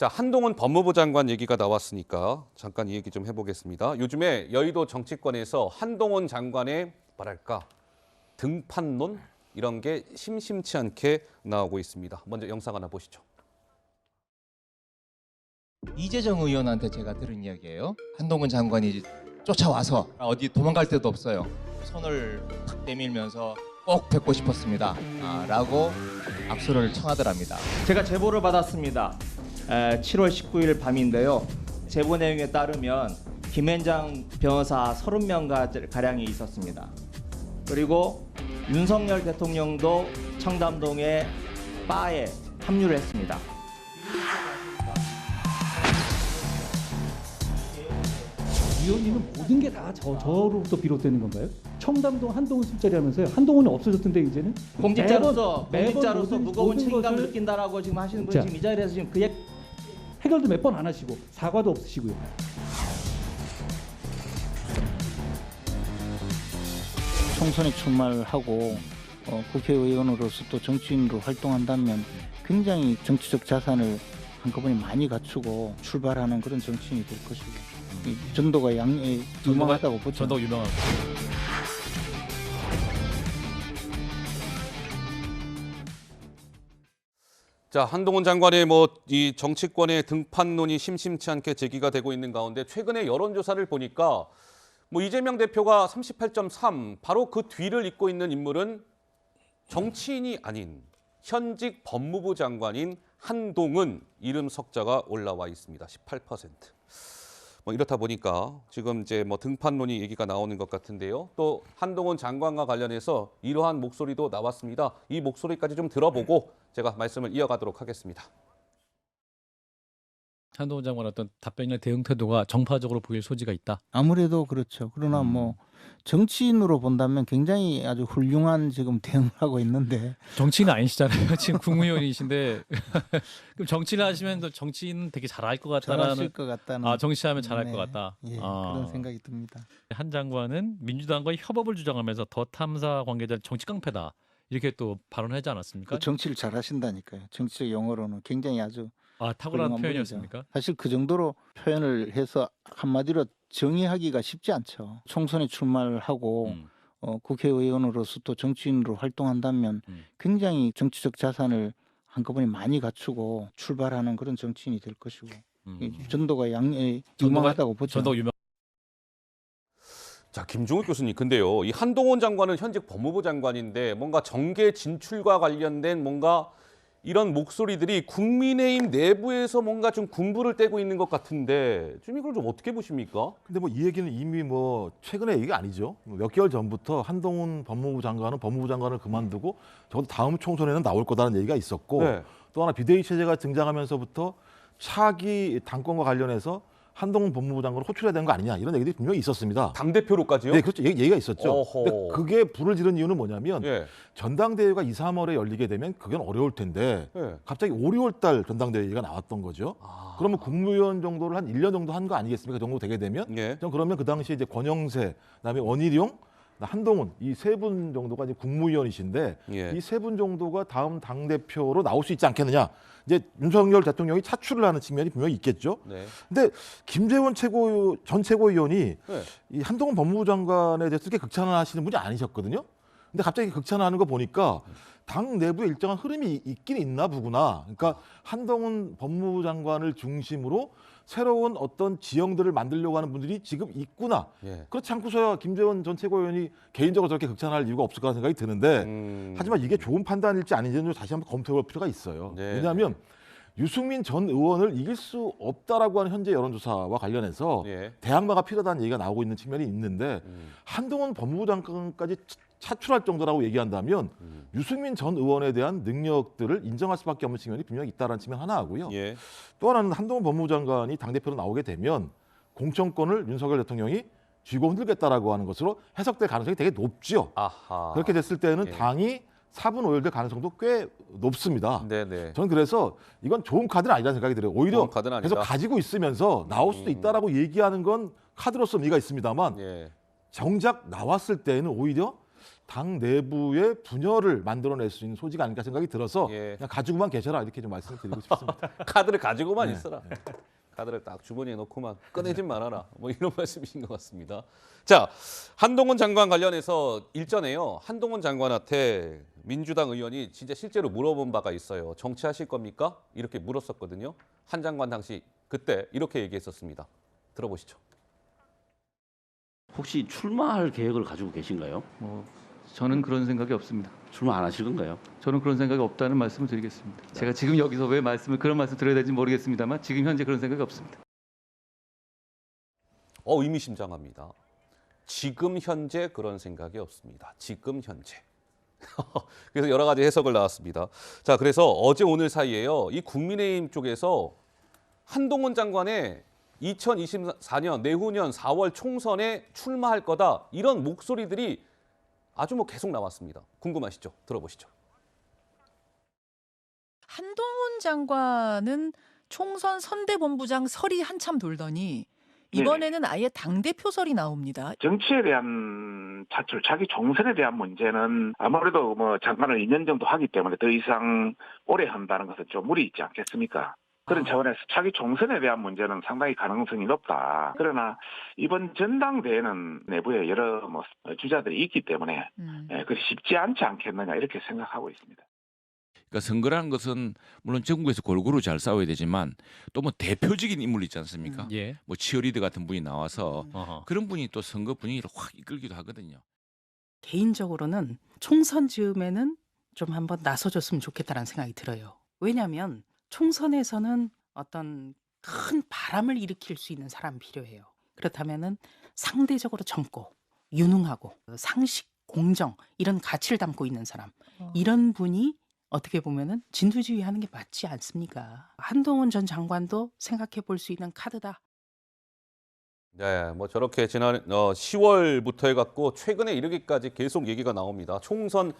자, 한동훈 법무부 장관 얘기가 나왔으니까 잠깐 이 얘기 좀 해보겠습니다. 요즘에 여의도 정치권에서 한동훈 장관의 뭐랄까 등판론 이런 게 심심치 않게 나오고 있습니다. 먼저 영상 하나 보시죠. 이재정 의원한테 제가 들은 이야기예요. 한동훈 장관이 쫓아와서 어디 도망갈 데도 없어요. 손을 탁 내밀면서 꼭 뵙고 싶었습니다. 라고 악수를 청하더랍니다. 제가 제보를 받았습니다. 7월 19일 밤인데요. 제보 내용에 따르면 김앤장 변호사 30명 가량이 있었습니다. 그리고 윤석열 대통령도 청담동의 바에 합류를 했습니다. 위원님은 모든 게 다 저로부터 비롯되는 건가요? 청담동 한동훈 술자리 하면서요. 한동훈이 없어졌던데 이제는? 공직자로서 매번 무거운 책임감을 것을 느낀다라고 지금 하시는 분이 자, 지금 이 자리에서 지금 그 해결도 몇 번 안 하시고 사과도 없으시고요. 총선에 출마하고 국회의원으로서 또 정치인으로 활동한다면 굉장히 정치적 자산을 한꺼번에 많이 갖추고 출발하는 그런 정치인이 될 것이고 이 전도가 유망하다고 보죠. 전도가 유명하고. 자, 한동훈 장관의 이 정치권의 등판론이 심심치 않게 제기가 되고 있는 가운데 최근에 여론조사를 보니까 이재명 대표가 38.3, 바로 그 뒤를 잇고 있는 인물은 정치인이 아닌 현직 법무부 장관인 한동훈 이름 석자가 올라와 있습니다. 18%. 이렇다 보니까 지금 이제 등판론이 얘기가 나오는 것 같은데요. 또 한동훈 장관과 관련해서 이러한 목소리도 나왔습니다. 이 목소리까지 좀 들어보고 제가 말씀을 이어가도록 하겠습니다. 한동훈 장관 어떤 답변이나 대응 태도가 정파적으로 보일 소지가 있다. 아무래도 그렇죠. 그러나 정치인으로 본다면 굉장히 아주 훌륭한 지금 대응을 하고 있는데 정치인은 아니시잖아요. 지금 국무위원이신데 그럼 정치를 하시면 또 정치인은 되게 잘할 것 같다라는. 잘하실 것 같다는. 정치하면 잘할 네. 것 같다. 예, 그런 생각이 듭니다. 한 장관은 민주당과의 협업을 주장하면서 더 탐사 관계자 정치 깡패다. 이렇게 또 발언하지 않았습니까? 그 정치를 잘하신다니까요. 정치적 용어로는 굉장히 아주 탁월한 훌륭한 표현이었습니까? 분이죠. 사실 그 정도로 표현을 해서 한마디로 정의하기가 쉽지 않죠. 총선에 출마를 하고 국회의원으로서 또 정치인으로 활동한다면 굉장히 정치적 자산을 한꺼번에 많이 갖추고 출발하는 그런 정치인이 될 것이고 이 전도가 유망하다고 보죠. 전도가 유명. 자, 김종욱 교수님, 근데요, 이 한동훈 장관은 현직 법무부 장관인데 뭔가 정계 진출과 관련된 뭔가 이런 목소리들이 국민의힘 내부에서 뭔가 좀 군부를 떼고 있는 것 같은데 좀 이걸 좀 어떻게 보십니까? 근데 이 얘기는 이미 최근의 얘기가 아니죠. 몇 개월 전부터 한동훈 법무부 장관은 법무부 장관을 그만두고 적어도 다음 총선에는 나올 거다라는 얘기가 있었고 네. 또 하나 비대위 체제가 등장하면서부터 차기 당권과 관련해서 한동훈 법무부 장관을 호출해야 되는 거 아니냐 이런 얘기들이 분명히 있었습니다. 당대표로까지요? 네, 그렇죠. 얘기가 있었죠. 어허. 근데 그게 불을 지른 이유는 뭐냐면 예. 전당대회가 2, 3월에 열리게 되면 그건 어려울 텐데 예. 갑자기 5, 6월 달 전당대회가 나왔던 거죠. 그러면 국무위원 정도를 한 1년 정도 한 거 아니겠습니까? 그 정도 되게 되면. 예. 그러면 그 당시에 이제 권영세, 그다음에 원희룡, 한동훈 이 세 분 정도가 이제 국무위원이신데 예. 이 세 분 정도가 다음 당대표로 나올 수 있지 않겠느냐. 이제 윤석열 대통령이 차출을 하는 측면이 분명히 있겠죠. 네. 근데 김재원 전 최고위원이 네. 이 한동훈 법무부 장관에 대해서 그렇게 극찬하시는 분이 아니셨거든요. 근데 갑자기 극찬하는 거 보니까 당 내부에 일정한 흐름이 있긴 있나 보구나. 그러니까 한동훈 법무부 장관을 중심으로 새로운 어떤 지형들을 만들려고 하는 분들이 지금 있구나. 예. 그렇지 않고서야 김재원 전 최고위원이 개인적으로 저렇게 극찬할 이유가 없을 거라는 생각이 드는데 하지만 이게 좋은 판단일지 아닌지는 다시 한번 검토해볼 필요가 있어요. 네. 왜냐하면 유승민 전 의원을 이길 수 없다라고 하는 현재 여론조사와 관련해서 예. 대항마가 필요하다는 얘기가 나오고 있는 측면이 있는데 한동훈 법무부 장관까지 차출할 정도라고 얘기한다면 유승민 전 의원에 대한 능력들을 인정할 수밖에 없는 측면이 분명히 있다는 측면 하나 하고요. 예. 또 하나는 한동훈 법무부 장관이 당대표로 나오게 되면 공천권을 윤석열 대통령이 쥐고 흔들겠다라고 하는 것으로 해석될 가능성이 되게 높죠. 아하. 그렇게 됐을 때는 예. 당이 사분오열될 가능성도 꽤 높습니다. 네네. 저는 그래서 이건 좋은 카드는 아니라는 생각이 들어요. 오히려 좋은 카드는 아니다. 계속 가지고 있으면서 나올 수도 있다라고 얘기하는 건 카드로서 의미가 있습니다만 예. 정작 나왔을 때는 오히려 당 내부의 분열을 만들어낼 수 있는 소지가 아닐까 생각이 들어서 예. 그냥 가지고만 계셔라 이렇게 좀 말씀을 드리고 싶습니다. 카드를 가지고만 네. 있어라. 카드를 딱 주머니에 넣고만 꺼내지 말아라. 뭐 이런 말씀이신 것 같습니다. 자, 한동훈 장관 관련해서 일전에요. 한동훈 장관한테 민주당 의원이 진짜 실제로 물어본 바가 있어요. 정치하실 겁니까? 이렇게 물었었거든요. 한 장관 당시 그때 이렇게 얘기했었습니다. 들어보시죠. 혹시 출마할 계획을 가지고 계신가요? 저는 그런 생각이 없습니다. 출마 안 하실 건가요? 저는 그런 생각이 없다는 말씀을 드리겠습니다. 제가 지금 여기서 왜 그런 말씀 드려야 될지 모르겠습니다만 지금 현재 그런 생각이 없습니다. 의미심장합니다. 지금 현재 그런 생각이 없습니다. 지금 현재. 그래서 여러 가지 해석을 나왔습니다. 자, 그래서 어제 오늘 사이에요. 이 국민의힘 쪽에서 한동훈 장관의 2024년 내후년 4월 총선에 출마할 거다. 이런 목소리들이 아주 계속 나왔습니다. 궁금하시죠? 들어보시죠. 한동훈 장관은 총선 선대본부장 설이 한참 돌더니 이번에는 아예 당대표설이 나옵니다. 정치에 대한 차출, 자기 총선에 대한 문제는 아무래도 장관을 2년 정도 하기 때문에 더 이상 오래 한다는 것은 좀 무리 있지 않겠습니까? 그런 차원에서 자기 총선에 대한 문제는 상당히 가능성이 높다. 그러나 이번 전당대회는 내부에 여러 주자들이 있기 때문에 그게 쉽지 않지 않겠느냐 이렇게 생각하고 있습니다. 그러니까 선거라는 것은 물론 전국에서 골고루 잘 싸워야 되지만 또 대표적인 인물 있지 않습니까? 예. 치어리더 같은 분이 나와서 그런 분이 또 선거 분위기를 확 이끌기도 하거든요. 개인적으로는 총선 즈음에는 좀 한번 나서줬으면 좋겠다는 생각이 들어요. 왜냐하면 총선에서는 어떤 큰 바람을 일으킬 수 있는 사람이 필요해요. 그렇다면은 상대적으로 젊고 유능하고 상식, 공정 이런 가치를 담고 있는 사람, 이런 분이 어떻게 보면은 진두지휘하는 게 맞지 않습니까? 한동훈 전 장관도 생각해 볼 수 있는 카드다. 네, 저렇게 지난 10월부터 해갖고 최근에 이르기까지 계속 얘기가 나옵니다. 총선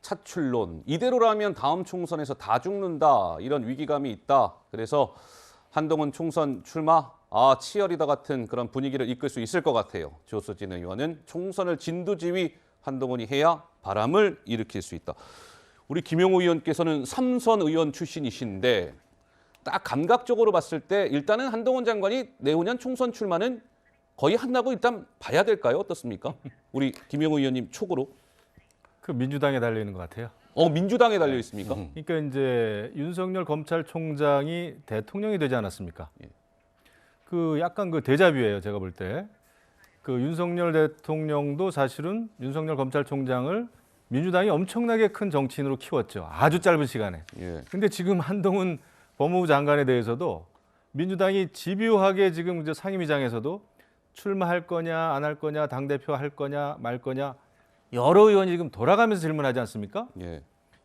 차출론, 이대로라면 다음 총선에서 다 죽는다, 이런 위기감이 있다. 그래서 한동훈 총선 출마, 치어리더 같은 그런 분위기를 이끌 수 있을 것 같아요. 조수진 의원은 총선을 진두지휘 한동훈이 해야 바람을 일으킬 수 있다. 우리 김용우 의원께서는 삼선 의원 출신이신데 딱 감각적으로 봤을 때 일단은 한동훈 장관이 내후년 총선 출마는 거의 한다고 일단 봐야 될까요? 어떻습니까? 우리 김용우 의원님 촉으로. 그 민주당에 달려 있는 것 같아요. 민주당에 달려 있습니까? 그러니까 이제 윤석열 검찰총장이 대통령이 되지 않았습니까? 예. 약간 데자뷰예요, 제가 볼 때. 윤석열 대통령도 사실은 윤석열 검찰총장을 민주당이 엄청나게 큰 정치인으로 키웠죠. 아주 짧은 시간에. 근데 지금 한동훈 법무부 장관에 대해서도 민주당이 집요하게 지금 이제 상임위장에서도 출마할 거냐, 안 할 거냐, 당대표 할 거냐, 말 거냐, 여러 의원이 지금 돌아가면서 질문하지 않습니까?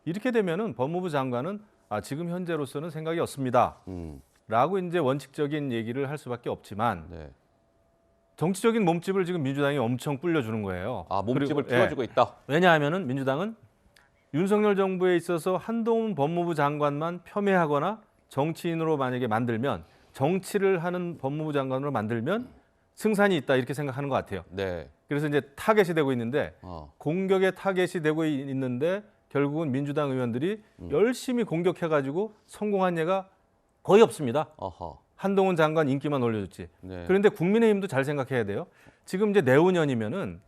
이렇게 되면은 법무부 장관은 지금 현재로서는 생각이 없습니다. 라고 이제 원칙적인 얘기를 할 수밖에 없지만 정치적인 몸집을 지금 민주당이 엄청 불려주는 거예요. 몸집을 풀어주고 있다. 왜냐하면은 민주당은 윤석열 정부에 있어서 한동훈 법무부 장관만 폄훼하거나 정치인으로 만약에 만들면, 정치를 하는 법무부 장관으로 만들면 승산이 있다 이렇게 생각하는 것 같아요. 그래서 이제 타겟이 되고 있는데 공격의 타겟이 되고 있는데 결국은 민주당 의원들이 열심히 공격해가지고 성공한 예가 거의 없습니다. 한동훈 장관 인기만 올려줬지. 그런데 국민의힘도 잘 생각해야 돼요. 지금 이제 내후년이면은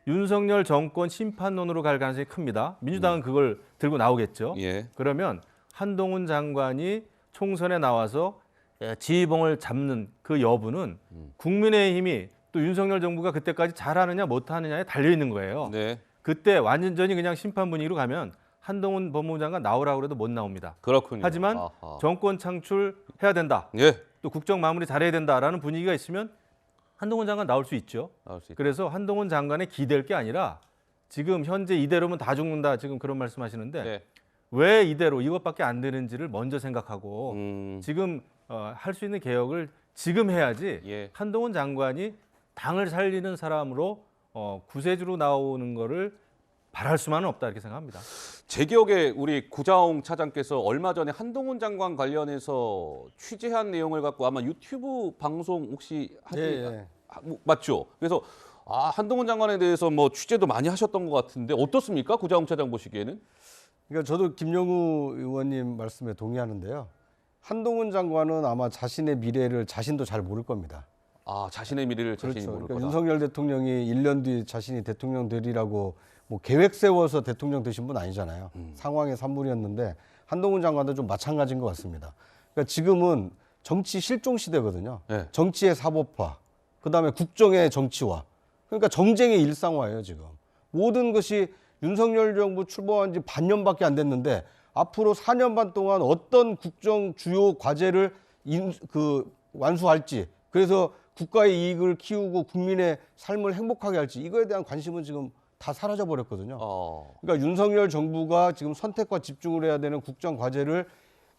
윤석열 정권 심판론으로 갈 가능성이 큽니다. 민주당은 그걸 들고 나오겠죠. 그러면 한동훈 장관이 총선에 나와서 지휘봉을 잡는 그 여부는 국민의힘이 또 윤석열 정부가 그때까지 잘하느냐 못하느냐에 달려 있는 거예요. 그때 완전히 그냥 심판 분위기로 가면 한동훈 법무부 장관 나오라고 해도 못 나옵니다. 그렇군요. 하지만 정권 창출해야 된다. 또 국정 마무리 잘해야 된다라는 분위기가 있으면 한동훈 장관 나올 수 있죠. 그래서 한동훈 장관에 기댈 게 아니라 지금 현재 이대로면 다 죽는다 지금 그런 말씀하시는데 왜 이대로 이것밖에 안 되는지를 먼저 생각하고 지금 할 수 있는 개혁을 지금 해야지 한동훈 장관이 당을 살리는 사람으로 구세주로 나오는 거를 바랄 수만은 없다 이렇게 생각합니다. 제 기억에 우리 구자홍 차장께서 얼마 전에 한동훈 장관 관련해서 취재한 내용을 갖고 아마 유튜브 방송 혹시 맞죠? 그래서 한동훈 장관에 대해서 뭐 취재도 많이 하셨던 것 같은데 어떻습니까? 구자욱 차장 보시기에는? 그러니까 저도 김영우 의원님 말씀에 동의하는데요. 한동훈 장관은 아마 자신의 미래를 자신도 잘 모를 겁니다. 자신의 미래를 자신이 모를 그러니까 거다. 윤석열 대통령이 1년 뒤 자신이 대통령 되리라고 뭐 계획 세워서 대통령 되신 분 아니잖아요. 상황의 산물이었는데 한동훈 장관도 좀 마찬가지인 것 같습니다. 그러니까 지금은 정치 실종 시대거든요. 네. 정치의 사법화, 그다음에 국정의 정치화. 그러니까 정쟁의 일상화예요, 지금. 모든 것이 윤석열 정부 출범한 지 반년밖에 안 됐는데 앞으로 4년 반 동안 어떤 국정 주요 과제를 완수할지, 그래서 국가의 이익을 키우고 국민의 삶을 행복하게 할지, 이거에 대한 관심은 지금 다 사라져 버렸거든요. 그러니까 윤석열 정부가 지금 선택과 집중을 해야 되는 국정 과제를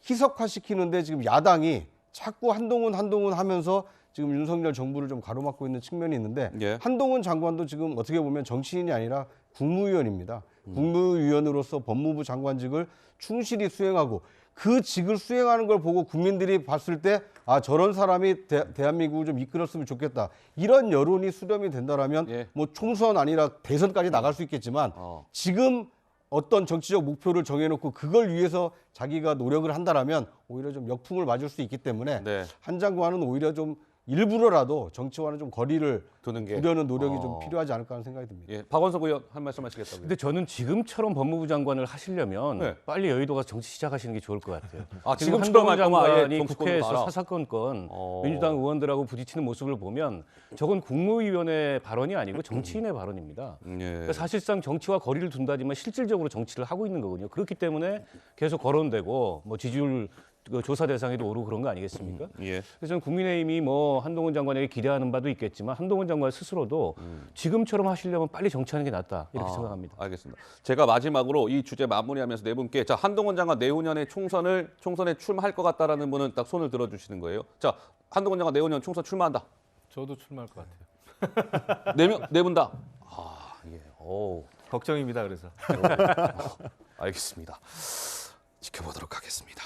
희석화시키는데 지금 야당이 자꾸 한동훈 하면서 지금 윤석열 정부를 좀 가로막고 있는 측면이 있는데, 한동훈 장관도 지금 어떻게 보면 정치인이 아니라 국무위원입니다. 국무위원으로서 법무부 장관직을 충실히 수행하고, 그 직을 수행하는 걸 보고 국민들이 봤을 때 저런 사람이 대한민국을 좀 이끌었으면 좋겠다, 이런 여론이 수렴이 된다라면 뭐 총선 아니라 대선까지 나갈 수 있겠지만 지금 어떤 정치적 목표를 정해놓고 그걸 위해서 자기가 노력을 한다라면 오히려 좀 역풍을 맞을 수 있기 때문에 한 장관은 오히려 좀 일부러라도 정치와는 좀 거리를 두려는 노력이 좀 필요하지 않을까 하는 생각이 듭니다. 박원석 의원 한 말씀 하시겠다고요? 근데 저는 지금처럼 법무부 장관을 하시려면 빨리 여의도 가서 정치 시작하시는 게 좋을 것 같아요. 지금 한동훈 장관이 국회에서 사사건건 민주당 의원들하고 부딪히는 모습을 보면 저건 국무위원의 발언이 아니고 정치인의 발언입니다. 그러니까 사실상 정치와 거리를 둔다지만 실질적으로 정치를 하고 있는 거거든요. 그렇기 때문에 계속 거론되고 뭐 지지율 조사 대상에도 오르고 그런 거 아니겠습니까? 그래서 저는 국민의힘이 뭐 한동훈 장관에게 기대하는 바도 있겠지만 한동훈 장관 스스로도 지금처럼 하시려면 빨리 정치하는 게 낫다, 이렇게 생각합니다. 알겠습니다. 제가 마지막으로 이 주제 마무리하면서 네 분께 한동훈 장관 내후년에 총선에 출마할 것 같다라는 분은 딱 손을 들어주시는 거예요. 자, 한동훈 장관 내후년 총선 출마한다. 저도 출마할 것 같아요. 네 분 다. 걱정입니다. 그래서. 알겠습니다. 지켜보도록 하겠습니다.